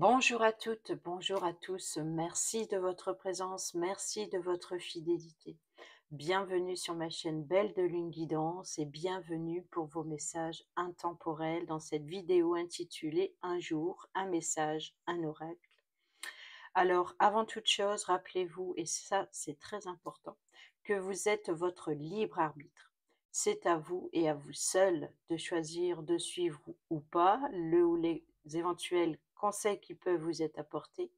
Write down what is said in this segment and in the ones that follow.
Bonjour à toutes, bonjour à tous. Merci de votre présence, merci de votre fidélité. Bienvenue sur ma chaîne Belle de Lune Guidance et bienvenue pour vos messages intemporels dans cette vidéo intitulée Un jour, un message, un oracle. Alors, avant toute chose, rappelez-vous, et ça c'est très important, que vous êtes votre libre arbitre. C'est à vous et à vous seul de choisir de suivre ou pas le ou les éventuels conseils qui peuvent vous être apportés,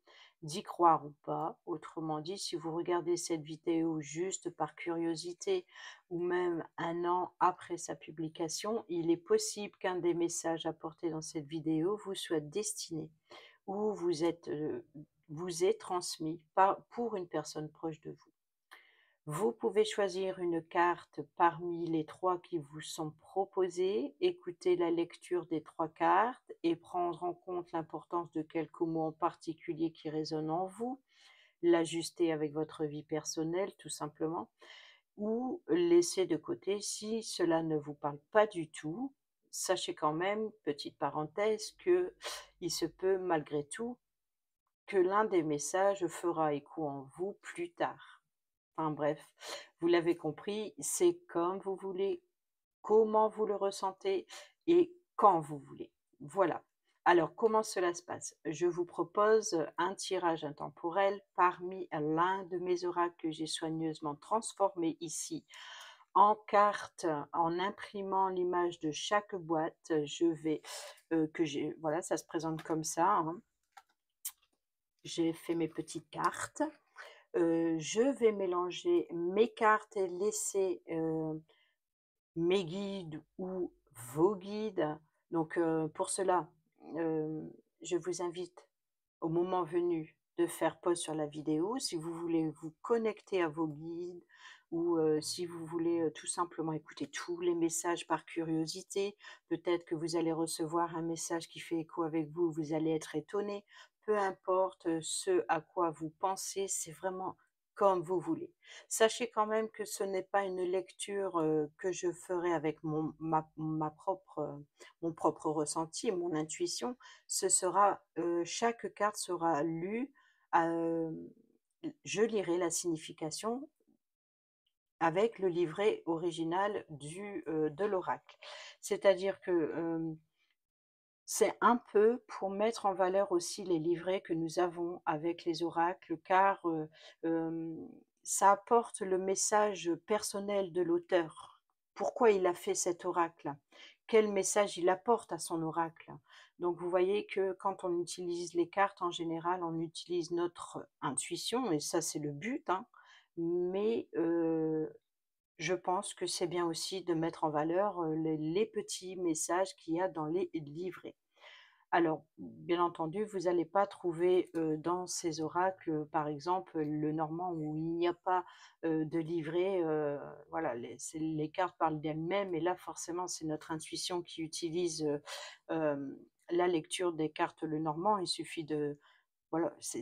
d'y croire ou pas. Autrement dit, si vous regardez cette vidéo juste par curiosité ou même un an après sa publication, il est possible qu'un des messages apportés dans cette vidéo vous soit destiné ou vous est transmis pour une personne proche de vous. Vous pouvez choisir une carte parmi les 3 qui vous sont proposées, écouter la lecture des 3 cartes et prendre en compte l'importance de quelques mots en particulier qui résonnent en vous, l'ajuster avec votre vie personnelle tout simplement, ou laisser de côté si cela ne vous parle pas du tout. Sachez quand même, petite parenthèse, que il se peut malgré tout que l'un des messages fera écho en vous plus tard. Enfin bref, vous l'avez compris, c'est comme vous voulez, comment vous le ressentez et quand vous voulez. Voilà. Alors, comment cela se passe? Je vous propose un tirage intemporel parmi l'un de mes oracles que j'ai soigneusement transformé ici en carte, en imprimant l'image de chaque boîte. Je vais, voilà, ça se présente comme ça, hein. J'ai fait mes petites cartes. Je vais mélanger mes cartes et laisser, mes guides ou vos guides. Donc, pour cela, je vous invite, au moment venu, de faire pause sur la vidéo. Si vous voulez vous connecter à vos guides ou si vous voulez tout simplement écouter tous les messages par curiosité, peut-être que vous allez recevoir un message qui fait écho avec vous, vous allez être étonné. Peu importe ce à quoi vous pensez, c'est vraiment comme vous voulez. Sachez quand même que ce n'est pas une lecture que je ferai avec mon propre ressenti, mon intuition. Ce sera, chaque carte sera lue, hem, je lirai la signification avec le livret original de l'oracle. C'est-à-dire que, c'est un peu pour mettre en valeur aussi les livrets que nous avons avec les oracles, car, ça apporte le message personnel de l'auteur. Pourquoi il a fait cet oracle? Quel message il apporte à son oracle? Donc vous voyez que quand on utilise les cartes, en général, on utilise notre intuition et ça, c'est le but, hein, mais je pense que c'est bien aussi de mettre en valeur, les petits messages qu'il y a dans les livrets. Alors, bien entendu, vous allez pas trouver, dans ces oracles, par exemple, le normand où il n'y a pas, de livret, voilà, les cartes parlent d'elles-mêmes et là, forcément, c'est notre intuition qui utilise, la lecture des cartes le normand. Il suffit de voilà, c'est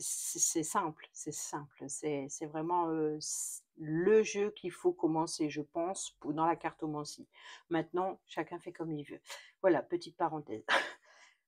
simple, c'est vraiment, le jeu qu'il faut commencer, je pense, pour dans la cartomancie. Maintenant, chacun fait comme il veut. Voilà, petite parenthèse.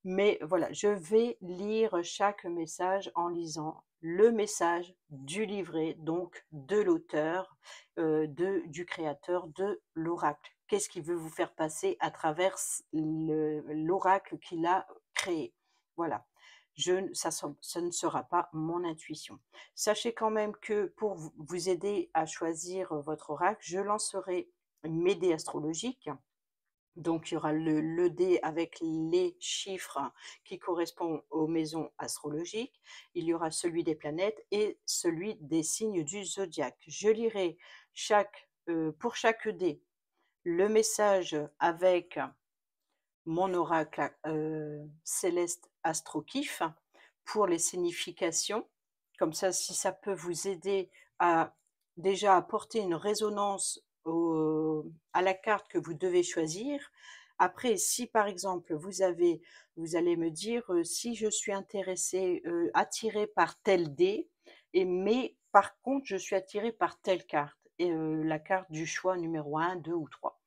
Mais voilà, je vais lire chaque message en lisant le message du livret, donc de l'auteur, du créateur de l'oracle. Qu'est-ce qu'il veut vous faire passer à travers l'oracle qu'il a créé? Voilà. Ce ne sera pas mon intuition. Sachez quand même que pour vous aider à choisir votre oracle, je lancerai mes dés astrologiques. Donc, il y aura le dé avec les chiffres qui correspondent aux maisons astrologiques. Il y aura celui des planètes et celui des signes du zodiaque. Je lirai pour chaque dé, le message avec mon oracle céleste Astrokif pour les significations. Comme ça, si ça peut vous aider à déjà apporter une résonance à la carte que vous devez choisir. Après, si par exemple vous allez me dire si je suis intéressée, attirée par tel dé, mais par contre je suis attirée par telle carte, et la carte du choix numéro 1, 2 ou 3.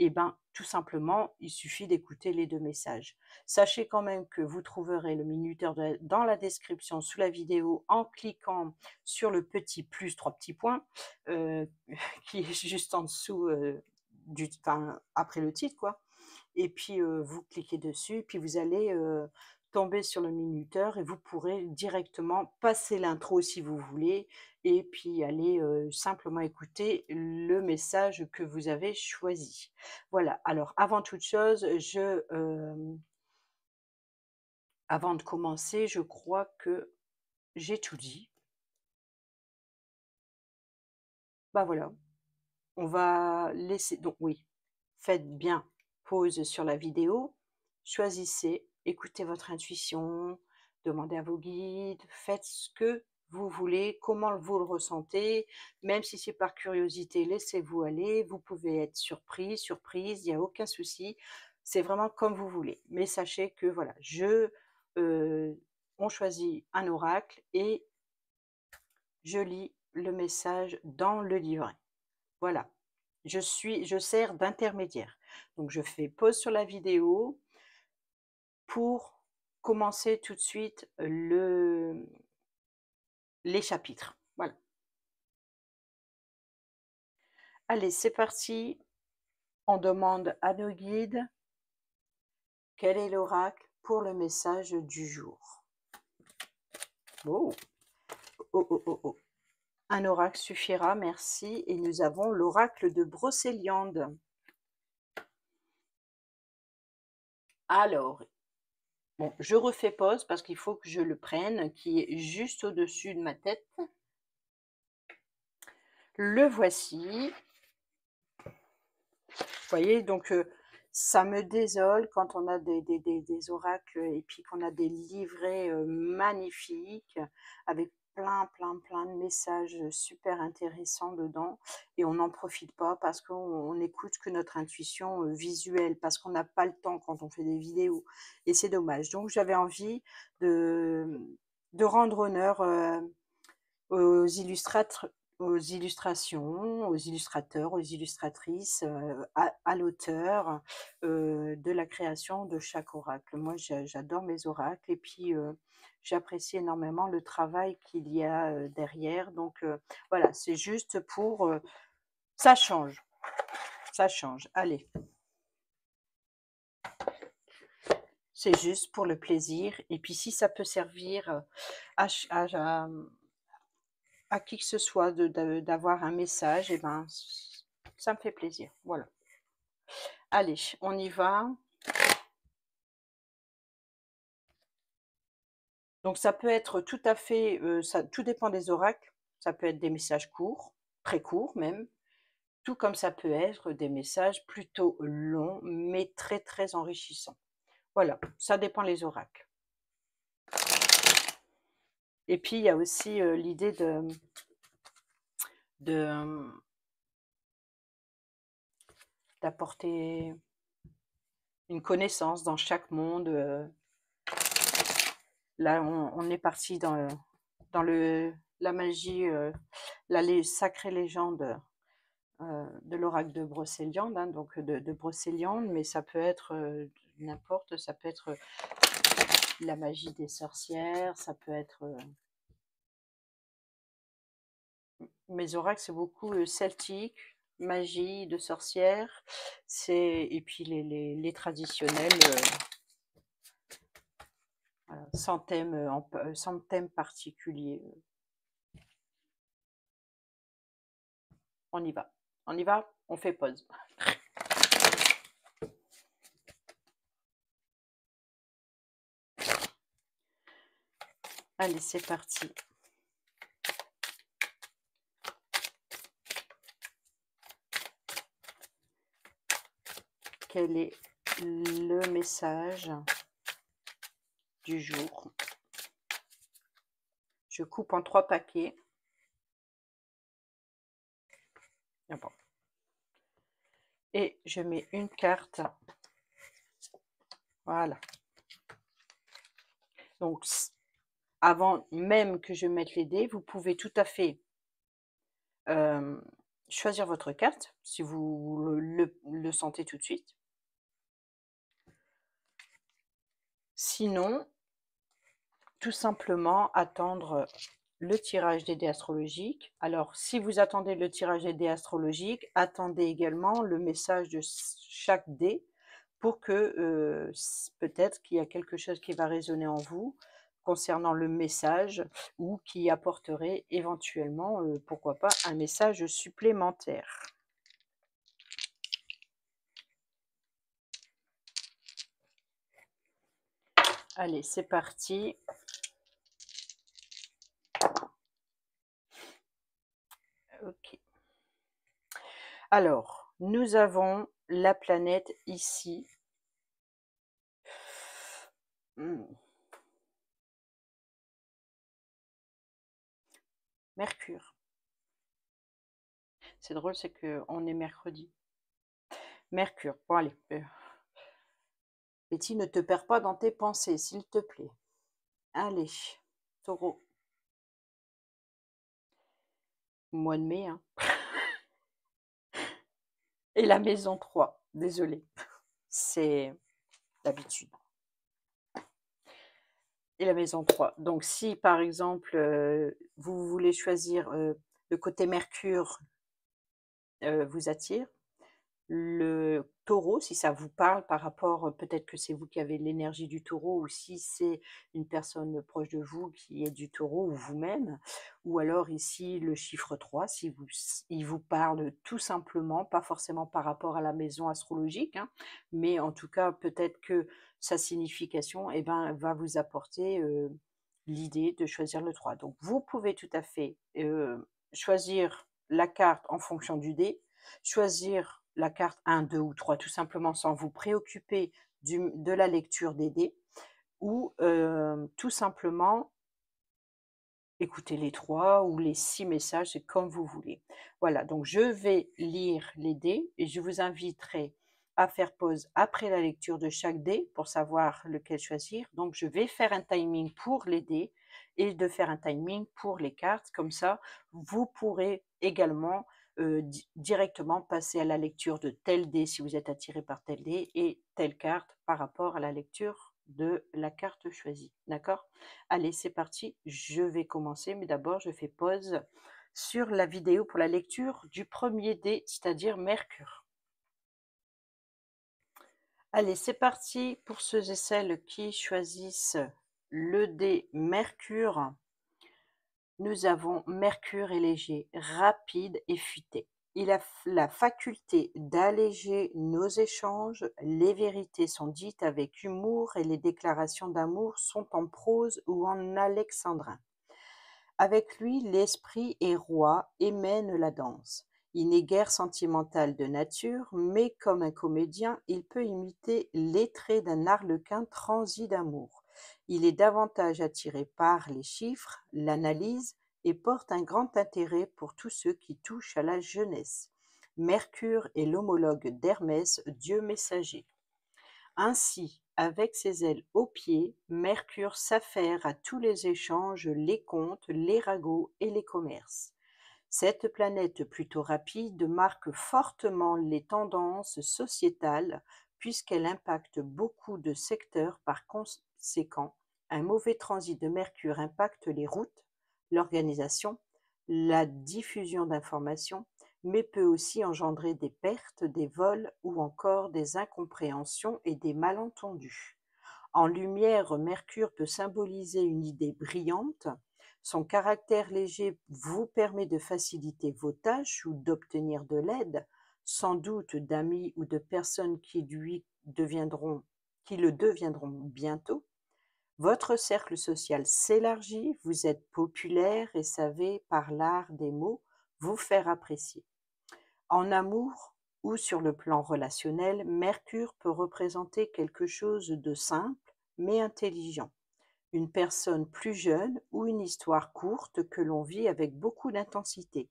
et ben, tout simplement, il suffit d'écouter les 2 messages. Sachez quand même que vous trouverez le minuteur dans la description sous la vidéo en cliquant sur le petit plus, 3 petits points, heu, qui est juste en dessous, enfin, après le titre quoi. Et puis, vous cliquez dessus, puis vous allez, tomber sur le minuteur et vous pourrez directement passer l'intro si vous voulez et puis aller, simplement écouter le message que vous avez choisi. Voilà, alors avant toute chose, avant de commencer, je crois que j'ai tout dit. Bah, voilà, on va laisser donc oui, faites bien pause sur la vidéo, choisissez, écoutez votre intuition, demandez à vos guides, faites ce que vous voulez, comment vous le ressentez, même si c'est par curiosité, laissez-vous aller, vous pouvez être surpris, surprise, il n'y a aucun souci, c'est vraiment comme vous voulez. Mais sachez que voilà, on choisit un oracle et je lis le message dans le livret. Voilà, je sers d'intermédiaire. Donc je fais pause sur la vidéo pour commencer tout de suite les chapitres. Voilà. Allez, c'est parti. On demande à nos guides quel est l'oracle pour le message du jour. Oh, oh, oh, oh, oh. Un oracle suffira, merci. Et nous avons l'oracle de Brocéliande. Alors, bon, je refais pause parce qu'il faut que je le prenne, qui est juste au-dessus de ma tête. Le voici. Vous voyez, donc ça me désole quand on a des oracles et puis qu'on a des livrets magnifiques avec plein de messages super intéressants dedans et on n'en profite pas parce qu'on n'écoute que notre intuition visuelle, parce qu'on n'a pas le temps quand on fait des vidéos et c'est dommage. Donc j'avais envie de, de rendre honneur aux aux illustrations, aux illustrateurs, aux illustratrices, à l'auteur, de la création de chaque oracle. Moi, j'adore mes oracles et puis, j'apprécie énormément le travail qu'il y a, derrière. Donc, voilà, c'est juste pour, ça change, ça change. Allez, c'est juste pour le plaisir et puis si ça peut servir, à ch à qui que ce soit d'avoir un message, et ben, ça me fait plaisir. Voilà. Allez, on y va. Donc ça peut être tout à fait, ça, tout dépend des oracles. Ça peut être des messages courts, très courts même, tout comme ça peut être des messages plutôt longs, mais très enrichissants. Voilà, ça dépend les oracles. Et puis il y a aussi l'idée de d'apporter une connaissance dans chaque monde. Là, on est parti dans la magie, la sacrée légende de l'oracle de Brocéliande, hein, donc de Brocéliande, mais ça peut être n'importe, ça peut être la magie des sorcières, ça peut être... mes oracles, c'est beaucoup celtique, magie de sorcières, et puis les traditionnels, voilà, sans thème particulier. On y va. On y va, on fait pause. Allez, c'est parti. Quel est le message du jour? Je coupe en 3 paquets. Et je mets une carte. Voilà. Donc, avant même que je mette les dés, vous pouvez tout à fait choisir votre carte si vous le sentez tout de suite. Sinon, tout simplement attendre le tirage des dés astrologiques. Alors, si vous attendez le tirage des dés astrologiques, attendez également le message de chaque dé pour que peut-être qu'il y a quelque chose qui va résonner en vous concernant le message ou qui apporterait éventuellement, pourquoi pas, un message supplémentaire. Allez, c'est parti. Ok. Alors, nous avons la planète ici. Mercure. C'est drôle, c'est qu'on est mercredi. Mercure. Bon, allez. Betty, ne te perds pas dans tes pensées, s'il te plaît. Allez, taureau. Mois de mai, hein. Et la maison 3. Désolée. C'est d'habitude. Et la maison 3. Donc, si par exemple, vous voulez choisir le côté Mercure vous attire, le taureau, si ça vous parle par rapport, peut-être que c'est vous qui avez l'énergie du taureau, ou si c'est une personne proche de vous qui est du taureau, ou vous-même, ou alors ici le chiffre 3, si il vous parle tout simplement, pas forcément par rapport à la maison astrologique, hein, mais en tout cas peut-être que sa signification va vous apporter l'idée de choisir le 3. Donc vous pouvez tout à fait choisir la carte en fonction du dé, choisir la carte 1, 2 ou 3 tout simplement sans vous préoccuper de la lecture des dés, ou tout simplement écouter les 3 ou les 6 messages, c'est comme vous voulez. Voilà, donc je vais lire les dés et je vous inviterai à faire pause après la lecture de chaque dé pour savoir lequel choisir. Donc je vais faire un timing pour les dés et de faire un timing pour les cartes. Comme ça, vous pourrez également directement passer à la lecture de tel dé si vous êtes attiré par tel dé et telle carte par rapport à la lecture de la carte choisie. D'accord? Allez, c'est parti, je vais commencer, mais d'abord je fais pause sur la vidéo pour la lecture du premier dé, c'est-à-dire Mercure. Allez, c'est parti pour ceux et celles qui choisissent le dé Mercure. Nous avons Mercure est léger, rapide et futé. Il a la faculté d'alléger nos échanges, les vérités sont dites avec humour et les déclarations d'amour sont en prose ou en alexandrin. Avec lui, l'esprit est roi et mène la danse. Il n'est guère sentimental de nature, mais comme un comédien, il peut imiter les traits d'un arlequin transi d'amour. Il est davantage attiré par les chiffres, l'analyse, et porte un grand intérêt pour tous ceux qui touchent à la jeunesse. Mercure est l'homologue d'Hermès, dieu messager. Ainsi, avec ses ailes aux pieds, Mercure s'affaire à tous les échanges, les comptes, les ragots et les commerces. Cette planète plutôt rapide marque fortement les tendances sociétales puisqu'elle impacte beaucoup de secteurs. Par conséquent, un mauvais transit de Mercure impacte les routes, l'organisation, la diffusion d'informations, mais peut aussi engendrer des pertes, des vols ou encore des incompréhensions et des malentendus. En lumière, Mercure peut symboliser une idée brillante. Son caractère léger vous permet de faciliter vos tâches ou d'obtenir de l'aide, sans doute d'amis ou de personnes qui le deviendront bientôt. Votre cercle social s'élargit, vous êtes populaire et savez, par l'art des mots, vous faire apprécier. En amour ou sur le plan relationnel, Mercure peut représenter quelque chose de simple mais intelligent, une personne plus jeune ou une histoire courte que l'on vit avec beaucoup d'intensité.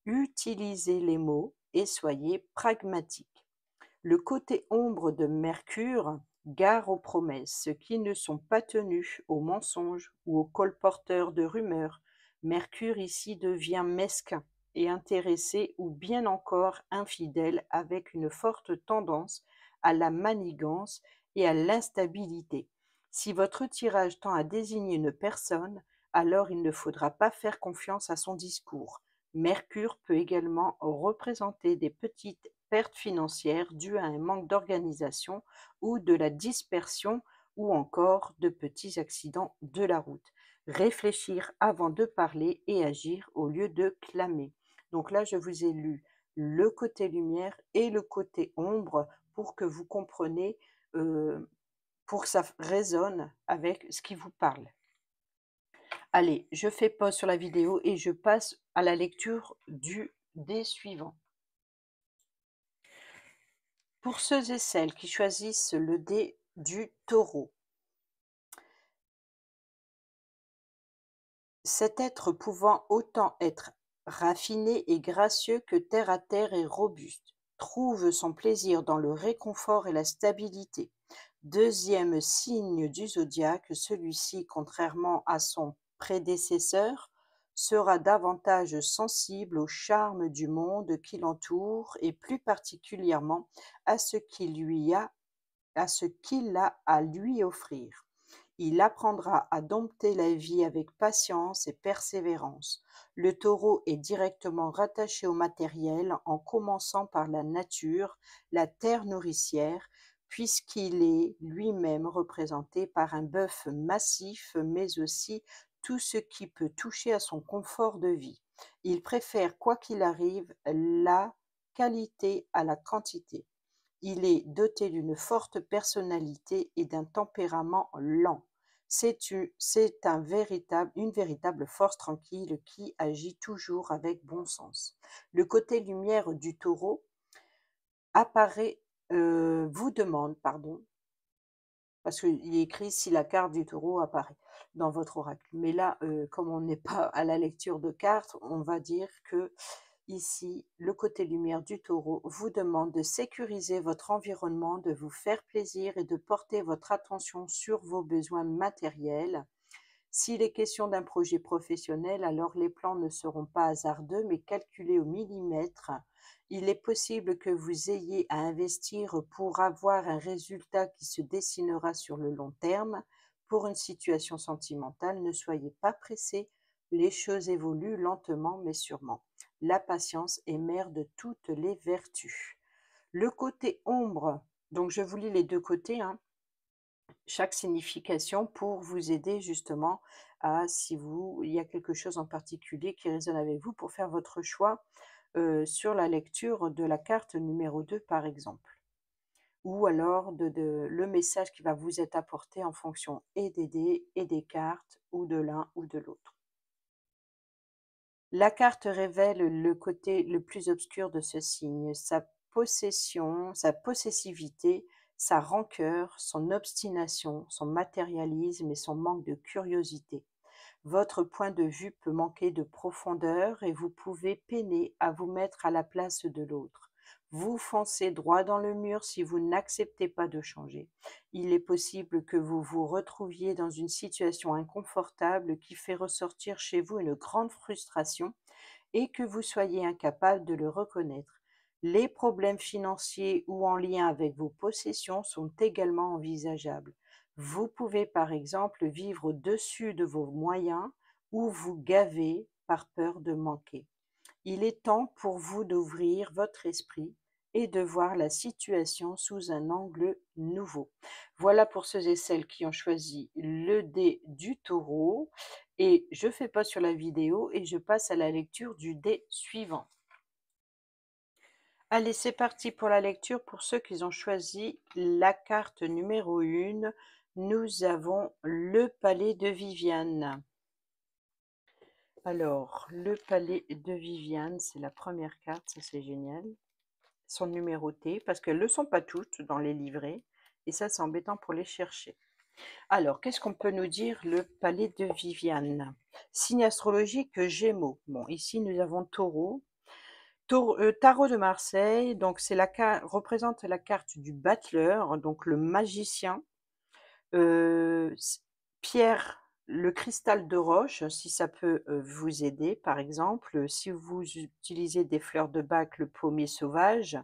Utilisez les mots et soyez pragmatique. Le côté ombre de Mercure, gare aux promesses qui ne sont pas tenues, aux mensonges ou aux colporteurs de rumeurs. Mercure ici devient mesquin. et intéressé ou bien encore infidèle avec une forte tendance à la manigance et à l'instabilité. Si votre tirage tend à désigner une personne, alors il ne faudra pas faire confiance à son discours. Mercure peut également représenter des petites pertes financières dues à un manque d'organisation ou de la dispersion ou encore de petits accidents de la route. Réfléchir avant de parler et agir au lieu de clamer. Donc là, je vous ai lu le côté lumière et le côté ombre pour que vous compreniez, euh, pour que ça résonne avec ce qui vous parle. Allez, je fais pause sur la vidéo et je passe à la lecture du dé suivant. Pour ceux et celles qui choisissent le dé du taureau, cet être pouvant autant être raffiné et gracieux que terre à terre et robuste, trouve son plaisir dans le réconfort et la stabilité. Deuxième signe du zodiaque, celui-ci, contrairement à son prédécesseur, sera davantage sensible au charme du monde qui l'entoure et plus particulièrement à ce qu'il a à lui offrir. Il apprendra à dompter la vie avec patience et persévérance. Le taureau est directement rattaché au matériel en commençant par la nature, la terre nourricière, puisqu'il est lui-même représenté par un bœuf massif, mais aussi tout ce qui peut toucher à son confort de vie. Il préfère, quoi qu'il arrive, la qualité à la quantité. Il est doté d'une forte personnalité et d'un tempérament lent. C'est une véritable force tranquille qui agit toujours avec bon sens. Le côté lumière du taureau apparaît, vous demande, pardon, parce qu'il est écrit si la carte du taureau apparaît dans votre oracle. Mais là, comme on n'est pas à la lecture de cartes, on va dire que ici, le côté lumière du taureau vous demande de sécuriser votre environnement, de vous faire plaisir et de porter votre attention sur vos besoins matériels. S'il est question d'un projet professionnel, alors les plans ne seront pas hasardeux mais calculés au millimètre. Il est possible que vous ayez à investir pour avoir un résultat qui se dessinera sur le long terme. Pour une situation sentimentale, ne soyez pas pressé, les choses évoluent lentement mais sûrement. La patience est mère de toutes les vertus. Le côté ombre, donc je vous lis les deux côtés, hein, chaque signification pour vous aider justement à, si il y a quelque chose en particulier qui résonne avec vous, pour faire votre choix sur la lecture de la carte numéro 2 par exemple. Ou alors le message qui va vous être apporté en fonction et des dés et des cartes, ou de l'un ou de l'autre. La carte révèle le côté le plus obscur de ce signe, sa possession, sa possessivité, sa rancœur, son obstination, son matérialisme et son manque de curiosité. Votre point de vue peut manquer de profondeur et vous pouvez peiner à vous mettre à la place de l'autre. Vous foncez droit dans le mur si vous n'acceptez pas de changer. Il est possible que vous vous retrouviez dans une situation inconfortable qui fait ressortir chez vous une grande frustration et que vous soyez incapable de le reconnaître. Les problèmes financiers ou en lien avec vos possessions sont également envisageables. Vous pouvez par exemple vivre au-dessus de vos moyens ou vous gaver par peur de manquer. Il est temps pour vous d'ouvrir votre esprit et de voir la situation sous un angle nouveau. Voilà pour ceux et celles qui ont choisi le dé du taureau. Et je fais pause sur la vidéo et je passe à la lecture du dé suivant. Allez, c'est parti pour la lecture. Pour ceux qui ont choisi la carte numéro 1, nous avons le palais de Viviane. Alors, le palais de Viviane, c'est la première carte, ça c'est génial. Sont numérotées parce qu'elles ne le sont pas toutes dans les livrets et ça c'est embêtant pour les chercher. Alors, qu'est-ce qu'on peut nous dire le palais de Viviane? Signe astrologique Gémeaux. Bon, ici nous avons Taureau. Tarot de Marseille, donc c'est représente la carte du battleur, donc le magicien. Pierre le cristal de roche, si ça peut, vous aider, par exemple, si vous utilisez des fleurs de bac, le pommier sauvage,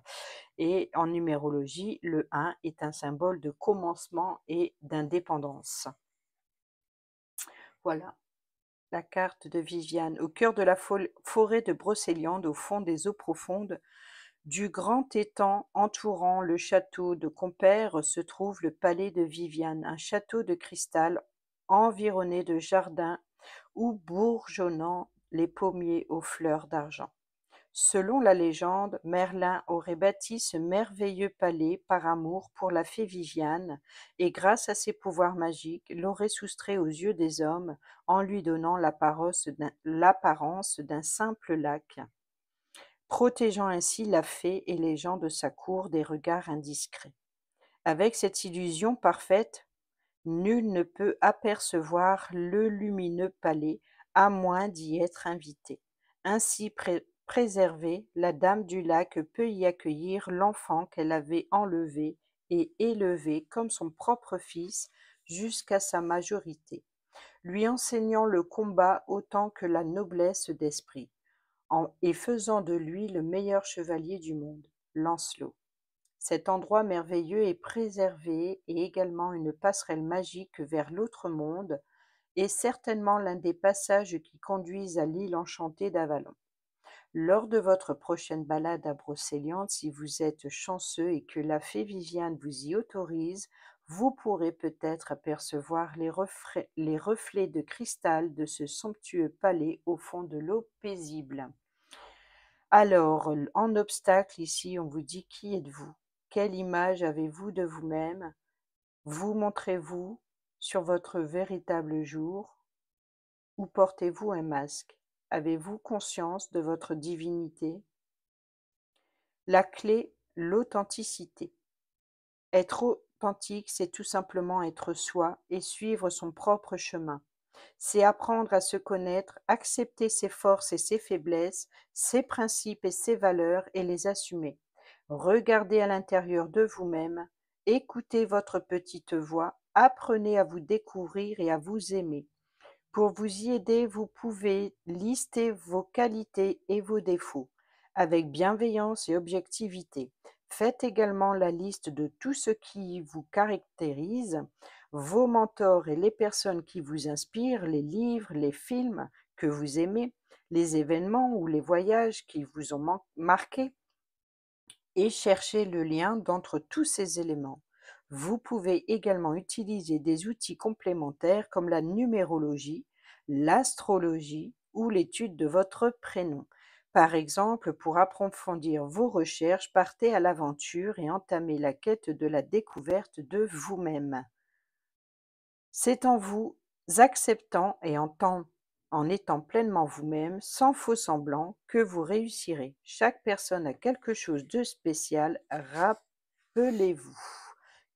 et en numérologie, le 1 est un symbole de commencement et d'indépendance. Voilà, la carte de Viviane. Au cœur de la forêt de Brocéliande, au fond des eaux profondes du grand étang entourant le château de Compère, se trouve le palais de Viviane, un château de cristal environné de jardins où bourgeonnant les pommiers aux fleurs d'argent. Selon la légende, Merlin aurait bâti ce merveilleux palais par amour pour la fée Viviane, et grâce à ses pouvoirs magiques, l'aurait soustrait aux yeux des hommes en lui donnant l'apparence d'un simple lac, protégeant ainsi la fée et les gens de sa cour des regards indiscrets. Avec cette illusion parfaite, nul ne peut apercevoir le lumineux palais à moins d'y être invité. Ainsi préservée, la dame du lac peut y accueillir l'enfant qu'elle avait enlevé et élevé comme son propre fils jusqu'à sa majorité, lui enseignant le combat autant que la noblesse d'esprit, et faisant de lui le meilleur chevalier du monde, Lancelot. Cet endroit merveilleux est préservé et également une passerelle magique vers l'autre monde, et certainement l'un des passages qui conduisent à l'île enchantée d'Avalon. Lors de votre prochaine balade à Brocéliande, si vous êtes chanceux et que la fée Viviane vous y autorise, vous pourrez peut-être apercevoir les reflets de cristal de ce somptueux palais au fond de l'eau paisible. Alors, en obstacle, ici, on vous dit qui êtes-vous? Quelle image avez-vous de vous-même? Vous montrez-vous sur votre véritable jour ou portez-vous un masque? Avez-vous conscience de votre divinité? La clé, l'authenticité. Être authentique, c'est tout simplement être soi et suivre son propre chemin. C'est apprendre à se connaître, accepter ses forces et ses faiblesses, ses principes et ses valeurs et les assumer. Regardez à l'intérieur de vous-même, écoutez votre petite voix, apprenez à vous découvrir et à vous aimer. Pour vous y aider, vous pouvez lister vos qualités et vos défauts avec bienveillance et objectivité. Faites également la liste de tout ce qui vous caractérise, vos mentors et les personnes qui vous inspirent, les livres, les films que vous aimez, les événements ou les voyages qui vous ont marqué, et cherchez le lien d'entre tous ces éléments. Vous pouvez également utiliser des outils complémentaires comme la numérologie, l'astrologie ou l'étude de votre prénom. Par exemple, pour approfondir vos recherches, partez à l'aventure et entamez la quête de la découverte de vous-même. C'est en vous acceptant et en étant pleinement vous-même, sans faux semblant, que vous réussirez. Chaque personne a quelque chose de spécial. Rappelez-vous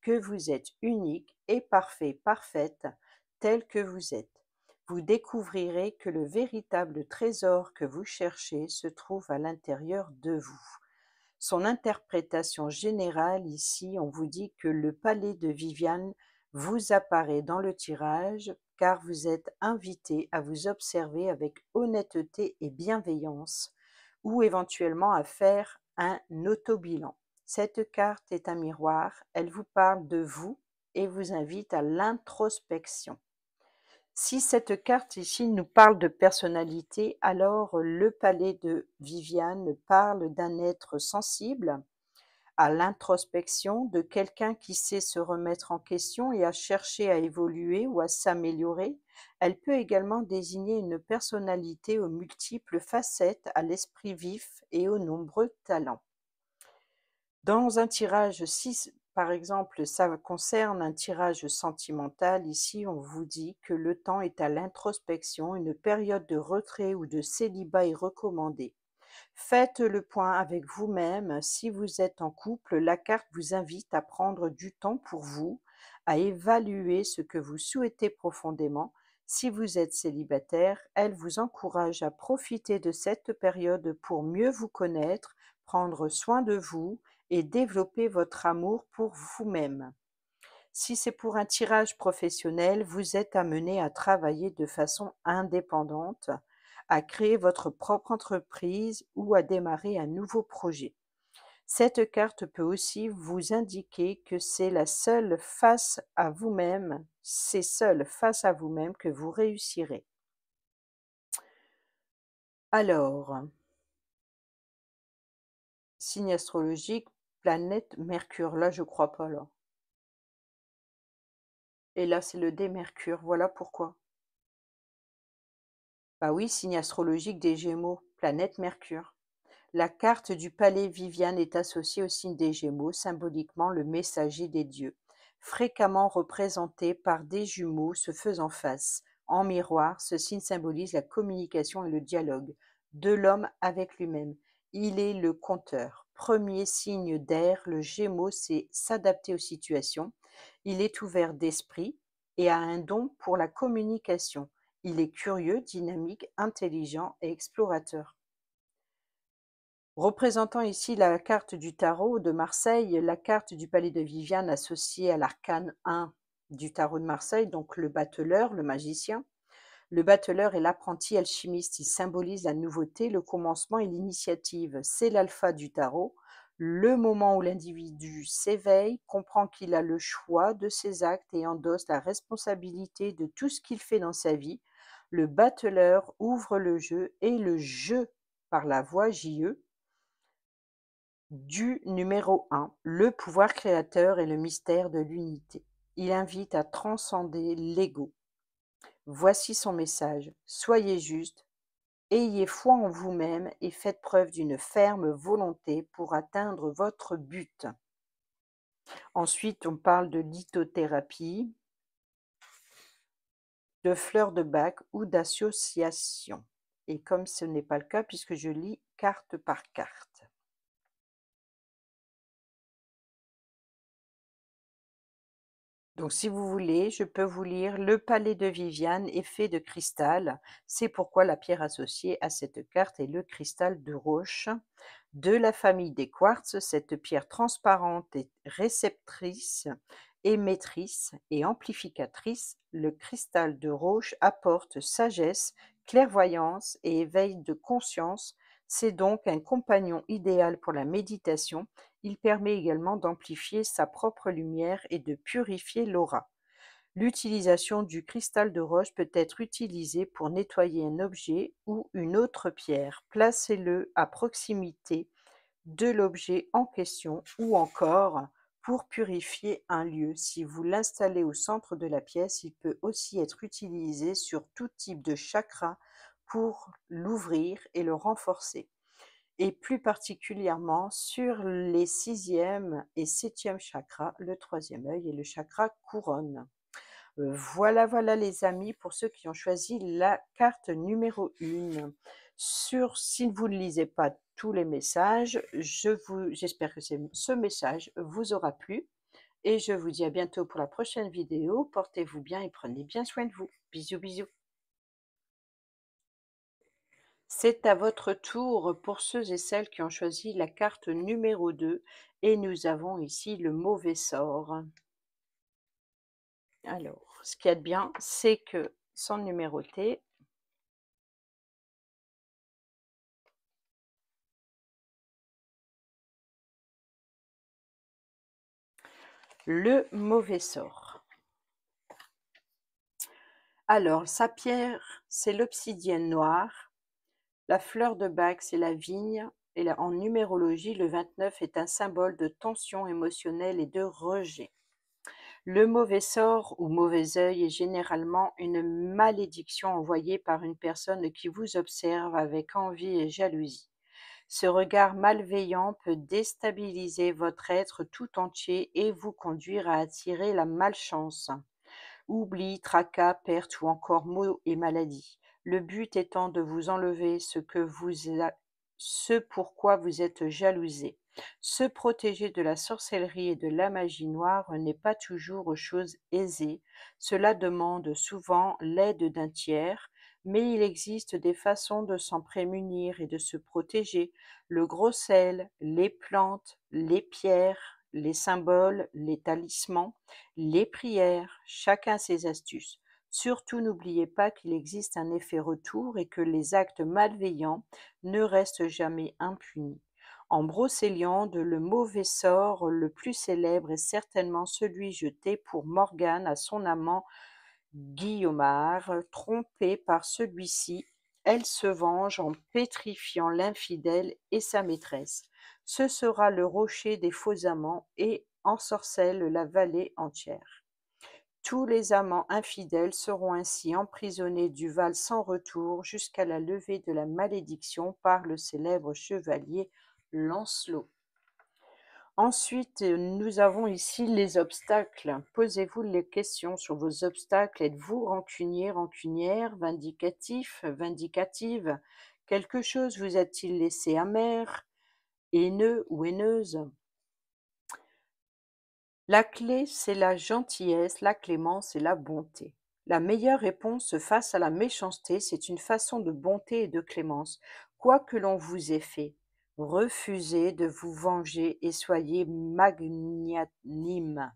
que vous êtes unique et parfait, parfaite, tel que vous êtes. Vous découvrirez que le véritable trésor que vous cherchez se trouve à l'intérieur de vous. Son interprétation générale ici, on vous dit que le palais de Viviane vous apparaît dans le tirage car vous êtes invité à vous observer avec honnêteté et bienveillance ou éventuellement à faire un autobilan. Cette carte est un miroir, elle vous parle de vous et vous invite à l'introspection. Si cette carte ici nous parle de personnalité, alors le palais de Viviane parle d'un être sensible à l'introspection, de quelqu'un qui sait se remettre en question et à chercher à évoluer ou à s'améliorer. Elle peut également désigner une personnalité aux multiples facettes, à l'esprit vif et aux nombreux talents. Dans un tirage, si par exemple ça concerne un tirage sentimental, ici on vous dit que le temps est à l'introspection, une période de retrait ou de célibat est recommandée. Faites le point avec vous-même. Si vous êtes en couple, la carte vous invite à prendre du temps pour vous, à évaluer ce que vous souhaitez profondément. Si vous êtes célibataire, elle vous encourage à profiter de cette période pour mieux vous connaître, prendre soin de vous et développer votre amour pour vous-même. Si c'est pour un tirage professionnel, vous êtes amené à travailler de façon indépendante, à créer votre propre entreprise ou à démarrer un nouveau projet. Cette carte peut aussi vous indiquer que c'est seul face à vous-même que vous réussirez. Alors, signe astrologique, planète Mercure, là je crois pas là. Et là c'est le dé Mercure, voilà pourquoi. Bah oui, signe astrologique des Gémeaux, planète Mercure. La carte du palais Viviane est associée au signe des Gémeaux, symboliquement le messager des dieux, fréquemment représenté par des jumeaux se faisant face. En miroir, ce signe symbolise la communication et le dialogue de l'homme avec lui-même. Il est le conteur. Premier signe d'air, le Gémeaux sait s'adapter aux situations. Il est ouvert d'esprit et a un don pour la communication. Il est curieux, dynamique, intelligent et explorateur. Représentant ici la carte du tarot de Marseille, la carte du palais de Viviane associée à l'arcane 1 du tarot de Marseille, donc le battleur, le magicien. Le battleur est l'apprenti alchimiste, il symbolise la nouveauté, le commencement et l'initiative. C'est l'alpha du tarot, le moment où l'individu s'éveille, comprend qu'il a le choix de ses actes et endosse la responsabilité de tout ce qu'il fait dans sa vie. Le battleur ouvre le jeu et le jeu par la voie JE du numéro 1, le pouvoir créateur et le mystère de l'unité. Il invite à transcender l'ego. Voici son message: soyez juste, ayez foi en vous-même et faites preuve d'une ferme volonté pour atteindre votre but. Ensuite, on parle de lithothérapie, de fleurs de bac ou d'association. Et comme ce n'est pas le cas, puisque je lis carte par carte. Donc si vous voulez, je peux vous lire le palais de Viviane est fait de cristal. C'est pourquoi la pierre associée à cette carte est le cristal de roche. De la famille des quartz, cette pierre transparente est réceptrice, émettrice et amplificatrice. Le cristal de roche apporte sagesse, clairvoyance et éveil de conscience. C'est donc un compagnon idéal pour la méditation. Il permet également d'amplifier sa propre lumière et de purifier l'aura. L'utilisation du cristal de roche peut être utilisée pour nettoyer un objet ou une autre pierre. Placez-le à proximité de l'objet en question ou encore pour purifier un lieu. Si vous l'installez au centre de la pièce, il peut aussi être utilisé sur tout type de chakra pour l'ouvrir et le renforcer, et plus particulièrement sur les 6e et 7e chakras, le 3e œil et le chakra couronne. Voilà, voilà les amis, pour ceux qui ont choisi la carte numéro 1. Si vous ne lisez pas tous les messages, j'espère que ce message vous aura plu et je vous dis à bientôt pour la prochaine vidéo. Portez-vous bien et prenez bien soin de vous. Bisous, bisous. C'est à votre tour pour ceux et celles qui ont choisi la carte numéro 2 et nous avons ici le mauvais sort. Alors, ce qu'il y a de bien, c'est que sans numéroter, le mauvais sort. Alors, sa pierre, c'est l'obsidienne noire. La fleur de bac, c'est la vigne. Et là, en numérologie, le 29 est un symbole de tension émotionnelle et de rejet. Le mauvais sort ou mauvais œil est généralement une malédiction envoyée par une personne qui vous observe avec envie et jalousie. Ce regard malveillant peut déstabiliser votre être tout entier et vous conduire à attirer la malchance. Oubli, tracas, pertes ou encore maux et maladies. Le but étant de vous enlever ce pourquoi vous êtes jalousé. Se protéger de la sorcellerie et de la magie noire n'est pas toujours chose aisée. Cela demande souvent l'aide d'un tiers, mais il existe des façons de s'en prémunir et de se protéger. Le gros sel, les plantes, les pierres, les symboles, les talismans, les prières, chacun ses astuces. Surtout, n'oubliez pas qu'il existe un effet retour et que les actes malveillants ne restent jamais impunis. En Brocéliande, le mauvais sort le plus célèbre est certainement celui jeté pour Morgane à son amant Guiomard. Trompée par celui-ci, elle se venge en pétrifiant l'infidèle et sa maîtresse. Ce sera le rocher des faux amants et ensorcelle la vallée entière. Tous les amants infidèles seront ainsi emprisonnés du Val sans retour jusqu'à la levée de la malédiction par le célèbre chevalier Lancelot. Ensuite, nous avons ici les obstacles. Posez-vous les questions sur vos obstacles. Êtes-vous rancunier, rancunière, vindicatif, vindicative? Quelque chose vous a-t-il laissé amer, haineux ou haineuse? La clé, c'est la gentillesse, la clémence et la bonté. La meilleure réponse face à la méchanceté, c'est une façon de bonté et de clémence. Quoi que l'on vous ait fait, refusez de vous venger et soyez magnanime.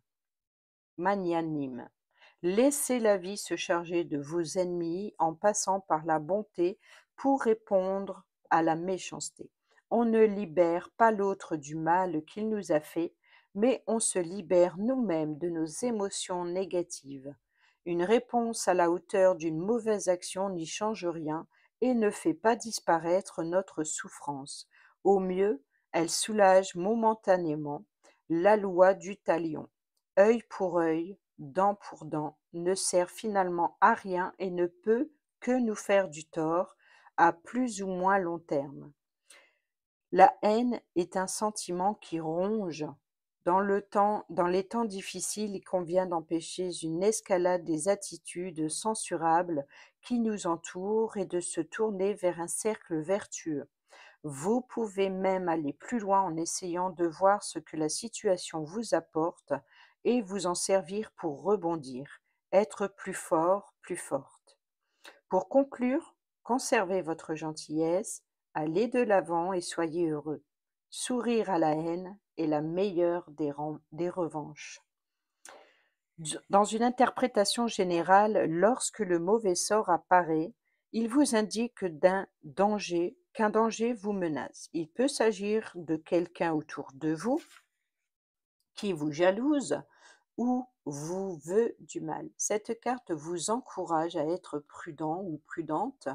Laissez la vie se charger de vos ennemis en passant par la bonté pour répondre à la méchanceté. On ne libère pas l'autre du mal qu'il nous a fait, mais on se libère nous-mêmes de nos émotions négatives. Une réponse à la hauteur d'une mauvaise action n'y change rien et ne fait pas disparaître notre souffrance. Au mieux, elle soulage momentanément. La loi du talion. Œil pour œil, dent pour dent, ne sert finalement à rien et ne peut que nous faire du tort à plus ou moins long terme. La haine est un sentiment qui ronge. Dans les temps difficiles, il convient d'empêcher une escalade des attitudes censurables qui nous entourent et de se tourner vers un cercle vertueux. Vous pouvez même aller plus loin en essayant de voir ce que la situation vous apporte et vous en servir pour rebondir, être plus fort, plus forte. Pour conclure, conservez votre gentillesse, allez de l'avant et soyez heureux. Sourire à la haine est la meilleure des revanches. Dans une interprétation générale, lorsque le mauvais sort apparaît, il vous indique qu'un danger vous menace. Il peut s'agir de quelqu'un autour de vous qui vous jalouse ou vous veut du mal. Cette carte vous encourage à être prudent ou prudente,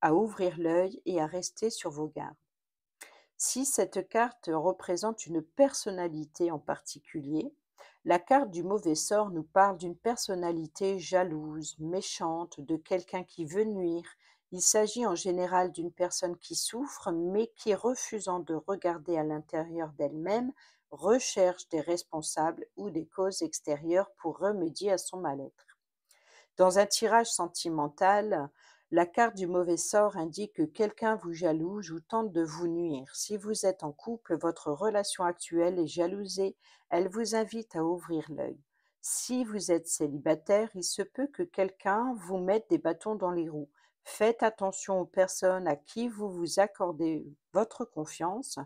à ouvrir l'œil et à rester sur vos gardes. Si cette carte représente une personnalité en particulier, la carte du mauvais sort nous parle d'une personnalité jalouse, méchante, de quelqu'un qui veut nuire. Il s'agit en général d'une personne qui souffre, mais qui, refusant de regarder à l'intérieur d'elle-même, recherche des responsables ou des causes extérieures pour remédier à son mal-être. Dans un tirage sentimental, la carte du mauvais sort indique que quelqu'un vous jalouse ou tente de vous nuire. Si vous êtes en couple, votre relation actuelle est jalousée, elle vous invite à ouvrir l'œil. Si vous êtes célibataire, il se peut que quelqu'un vous mette des bâtons dans les roues. Faites attention aux personnes à qui vous accordez votre confiance.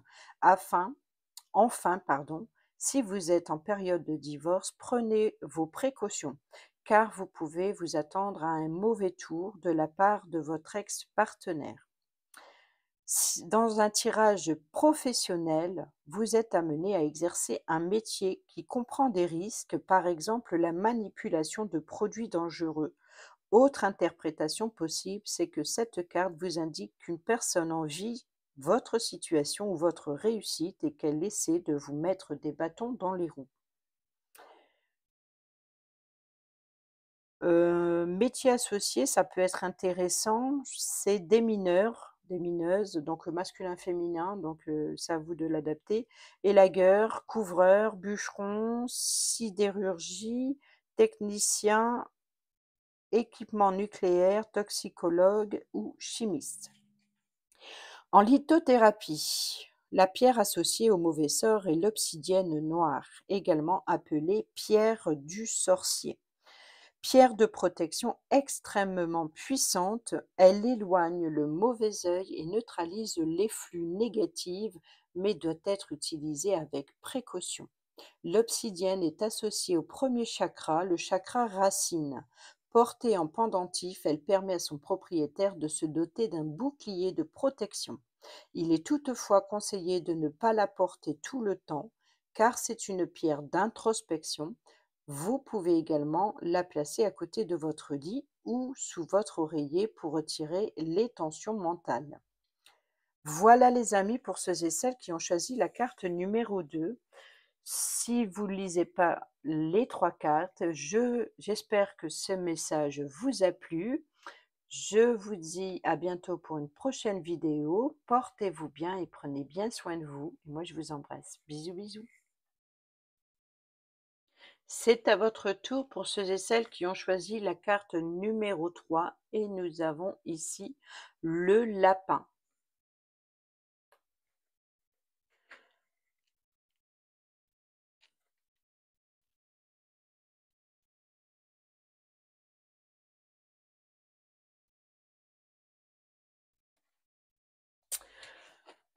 Si vous êtes en période de divorce, prenez vos précautions, car vous pouvez vous attendre à un mauvais tour de la part de votre ex-partenaire. Dans un tirage professionnel, vous êtes amené à exercer un métier qui comprend des risques, par exemple la manipulation de produits dangereux. Autre interprétation possible, c'est que cette carte vous indique qu'une personne envie votre situation ou votre réussite et qu'elle essaie de vous mettre des bâtons dans les roues. Métier associé, ça peut être intéressant, c'est démineur, démineuse, donc masculin, féminin, donc c'est à vous de l'adapter. Élagueur, couvreur, bûcheron, sidérurgie, technicien, équipement nucléaire, toxicologue ou chimiste. En lithothérapie, la pierre associée au mauvais sort est l'obsidienne noire, également appelée pierre du sorcier. Pierre de protection extrêmement puissante, elle éloigne le mauvais œil et neutralise les flux négatifs, mais doit être utilisée avec précaution. L'obsidienne est associée au premier chakra, le chakra racine. Portée en pendentif, elle permet à son propriétaire de se doter d'un bouclier de protection. Il est toutefois conseillé de ne pas la porter tout le temps, car c'est une pierre d'introspection. Vous pouvez également la placer à côté de votre lit ou sous votre oreiller pour retirer les tensions mentales. Voilà les amis pour ceux et celles qui ont choisi la carte numéro 2. Si vous ne lisez pas les 3 cartes, j'espère que ce message vous a plu. Je vous dis à bientôt pour une prochaine vidéo. Portez-vous bien et prenez bien soin de vous. Moi, je vous embrasse. Bisous, bisous. C'est à votre tour pour ceux et celles qui ont choisi la carte numéro 3 et nous avons ici le lapin.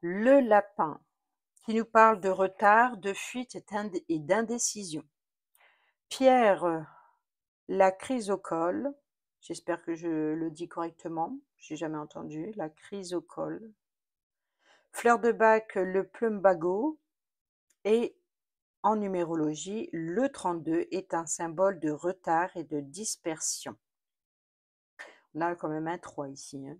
Le lapin qui nous parle de retard, de fuite et d'indécision. Pierre, la chrysocole, j'espère que je le dis correctement, j'ai jamais entendu, la chrysocole. Fleur de bac, le plumbago, et en numérologie, le 32 est un symbole de retard et de dispersion. On a quand même un 3 ici, hein.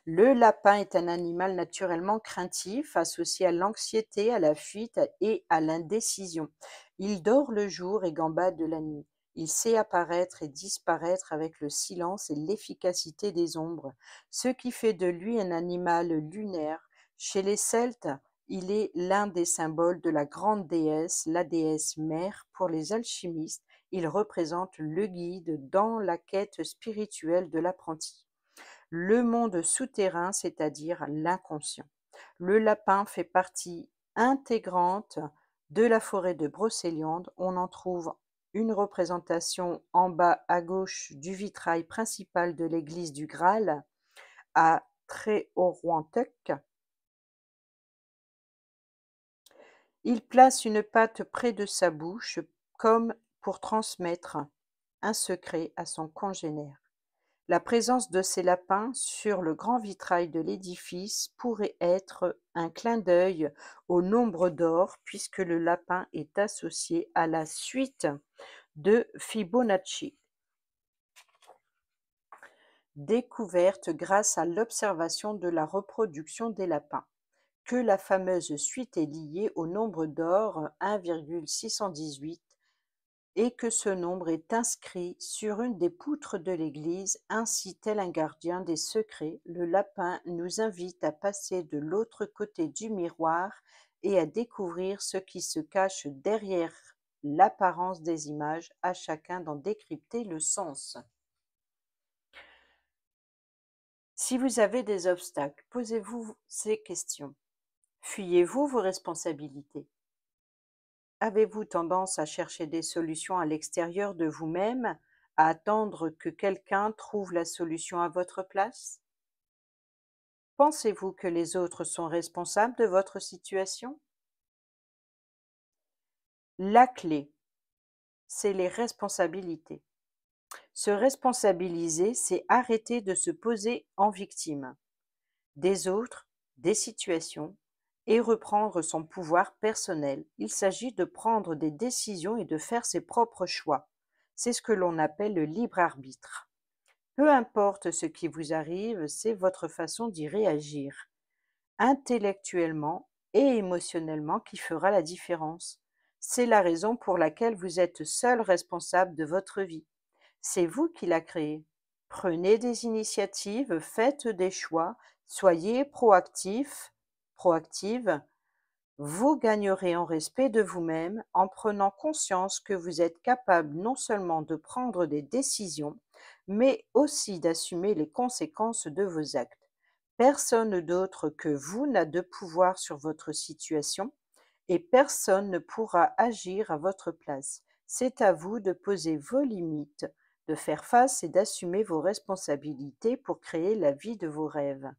Le lapin est un animal naturellement craintif, associé à l'anxiété, à la fuite et à l'indécision. Il dort le jour et gambade la nuit. Il sait apparaître et disparaître avec le silence et l'efficacité des ombres, ce qui fait de lui un animal lunaire. Chez les Celtes, il est l'un des symboles de la grande déesse, la déesse mère. Pour les alchimistes, il représente le guide dans la quête spirituelle de l'apprenti. Le monde souterrain, c'est-à-dire l'inconscient. Le lapin fait partie intégrante de la forêt de Brocéliande. On en trouve une représentation en bas à gauche du vitrail principal de l'église du Graal à Tré-au-Roentec. Il place une patte près de sa bouche comme pour transmettre un secret à son congénère. La présence de ces lapins sur le grand vitrail de l'édifice pourrait être un clin d'œil au nombre d'or, puisque le lapin est associé à la suite de Fibonacci, découverte grâce à l'observation de la reproduction des lapins, que la fameuse suite est liée au nombre d'or 1,618 et que ce nombre est inscrit sur une des poutres de l'église. Ainsi, tel un gardien des secrets, le lapin nous invite à passer de l'autre côté du miroir et à découvrir ce qui se cache derrière l'apparence des images, à chacun d'en décrypter le sens. Si vous avez des obstacles, posez-vous ces questions. Fuyez-vous vos responsabilités? Avez-vous tendance à chercher des solutions à l'extérieur de vous-même, à attendre que quelqu'un trouve la solution à votre place? Pensez-vous que les autres sont responsables de votre situation? La clé, c'est les responsabilités. Se responsabiliser, c'est arrêter de se poser en victime des autres, des situations, et reprendre son pouvoir personnel. Il s'agit de prendre des décisions et de faire ses propres choix. C'est ce que l'on appelle le libre arbitre. Peu importe ce qui vous arrive, c'est votre façon d'y réagir, intellectuellement et émotionnellement, qui fera la différence. C'est la raison pour laquelle vous êtes seul responsable de votre vie. C'est vous qui la créez. Prenez des initiatives, faites des choix, soyez proactive. Vous gagnerez en respect de vous-même en prenant conscience que vous êtes capable non seulement de prendre des décisions, mais aussi d'assumer les conséquences de vos actes. Personne d'autre que vous n'a de pouvoir sur votre situation et personne ne pourra agir à votre place. C'est à vous de poser vos limites, de faire face et d'assumer vos responsabilités pour créer la vie de vos rêves.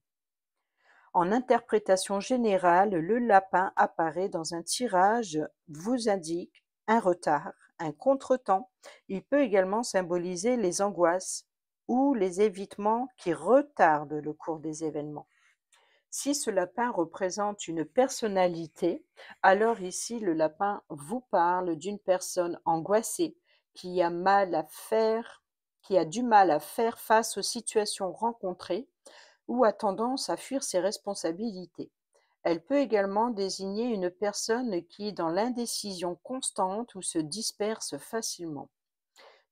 En interprétation générale, le lapin apparaît dans un tirage, vous indique un retard, un contretemps. Il peut également symboliser les angoisses ou les évitements qui retardent le cours des événements. Si ce lapin représente une personnalité, alors ici le lapin vous parle d'une personne angoissée qui a mal à faire, qui a du mal à faire face aux situations rencontrées ou a tendance à fuir ses responsabilités. Elle peut également désigner une personne qui est dans l'indécision constante ou se disperse facilement.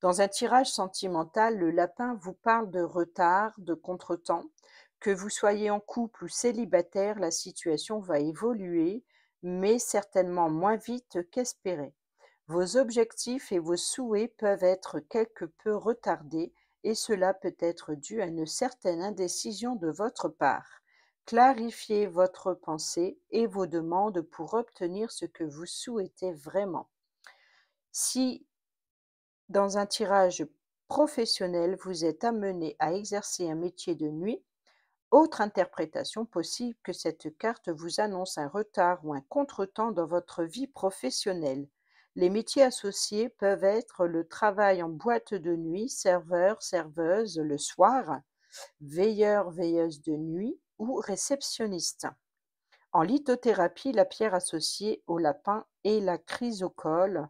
Dans un tirage sentimental, le lapin vous parle de retard, de contretemps. Que vous soyez en couple ou célibataire, la situation va évoluer, mais certainement moins vite qu'espéré. Vos objectifs et vos souhaits peuvent être quelque peu retardés et cela peut être dû à une certaine indécision de votre part. Clarifiez votre pensée et vos demandes pour obtenir ce que vous souhaitez vraiment. Si dans un tirage professionnel, vous êtes amené à exercer un métier de nuit, autre interprétation possible que cette carte vous annonce un retard ou un contretemps dans votre vie professionnelle. Les métiers associés peuvent être le travail en boîte de nuit, serveur, serveuse le soir, veilleur, veilleuse de nuit ou réceptionniste. En lithothérapie, la pierre associée au lapin est la chrysocole.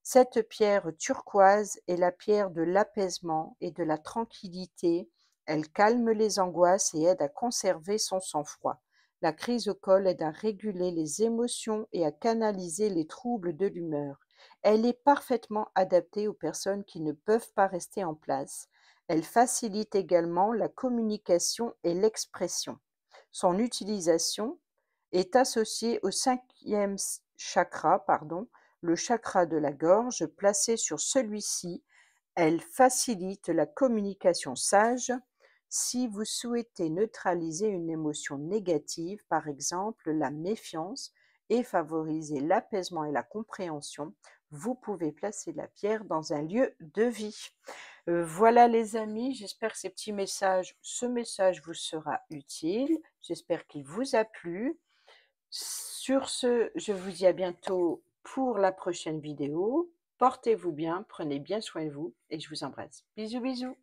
Cette pierre turquoise est la pierre de l'apaisement et de la tranquillité. Elle calme les angoisses et aide à conserver son sang-froid. La chrysocole aide à réguler les émotions et à canaliser les troubles de l'humeur. Elle est parfaitement adaptée aux personnes qui ne peuvent pas rester en place. Elle facilite également la communication et l'expression. Son utilisation est associée au cinquième chakra, le chakra de la gorge. Placée sur celui-ci, elle facilite la communication sage. Si vous souhaitez neutraliser une émotion négative, par exemple la méfiance, et favoriser l'apaisement et la compréhension, vous pouvez placer la pierre dans un lieu de vie. Voilà les amis, j'espère que ce message vous sera utile. J'espère qu'il vous a plu. Sur ce, je vous dis à bientôt pour la prochaine vidéo. Portez-vous bien, prenez bien soin de vous et je vous embrasse. Bisous, bisous.